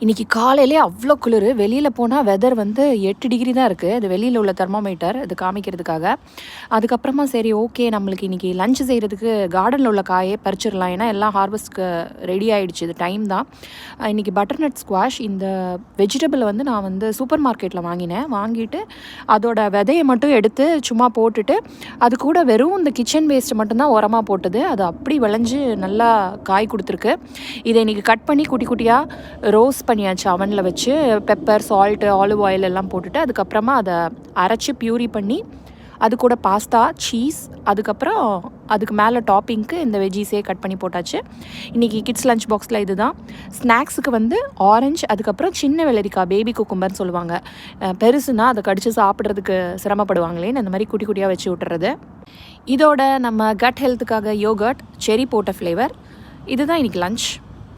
இன்றைக்கி காலையிலே அவ்வளோ குளிர். வெளியில் போனால் வெதர் வந்து 8 டிகிரி தான் இருக்குது. அது வெளியில் உள்ள தெர்மோமீட்டர் இது காமிக்கிறதுக்காக. அதுக்கப்புறமா சரி ஓகே நம்மளுக்கு இன்றைக்கி லஞ்ச் செய்கிறதுக்கு கார்டனில் உள்ள காயே பறிச்சிடலாம். ஏன்னா எல்லாம் ஹார்வெஸ்ட்க்கு ரெடி ஆகிடுச்சு. இது டைம் தான். இன்றைக்கி பட்டர்நட் ஸ்குவாஷ் இந்த வெஜிடபிள் வந்து நான் வந்து சூப்பர் மார்க்கெட்டில் வாங்கிட்டு அதோட விதையை மட்டும் எடுத்து சும்மா போட்டுட்டு அது கூட வெறும் இந்த கிச்சன் வேஸ்ட்டு மட்டும்தான் உரமாக போட்டது. அது அப்படி விளைஞ்சு நல்லா காய் கொடுத்துருக்கு. இதை இன்றைக்கி கட் பண்ணி குட்டி குட்டியாக ரோஸ்ட் பண்ணியாச்சு அவனில் வச்சு. பெப்பர், சால்ட்டு, ஆலிவ் ஆயில் எல்லாம் போட்டுட்டு அதுக்கப்புறமா அதை அரைச்சி பியூரி பண்ணி அது கூட பாஸ்தா, சீஸ், அதுக்கப்புறம் அதுக்கு மேலே டாப்பிங்க்கு இந்த வெஜ்ஜீஸே கட் பண்ணி போட்டாச்சு. இன்றைக்கி கிட்ஸ் லஞ்ச் பாக்ஸில் இது தான். ஸ்நாக்ஸுக்கு வந்து ஆரஞ்சு, அதுக்கப்புறம் சின்ன வெள்ளரிக்காய், பேபி குக்கும்பர்னு சொல்லுவாங்க. பெருசுனா அதை கடித்து சாப்பிட்றதுக்கு சிரமப்படுவாங்களேன்னு அந்த மாதிரி குட்டி குட்டியாக வச்சு விட்டுறது. இதோட நம்ம கட் ஹெல்த்துக்காக யோகர்ட், செரி போட்ட ஃப்ளேவர். இதுதான் இன்றைக்கி லஞ்ச்.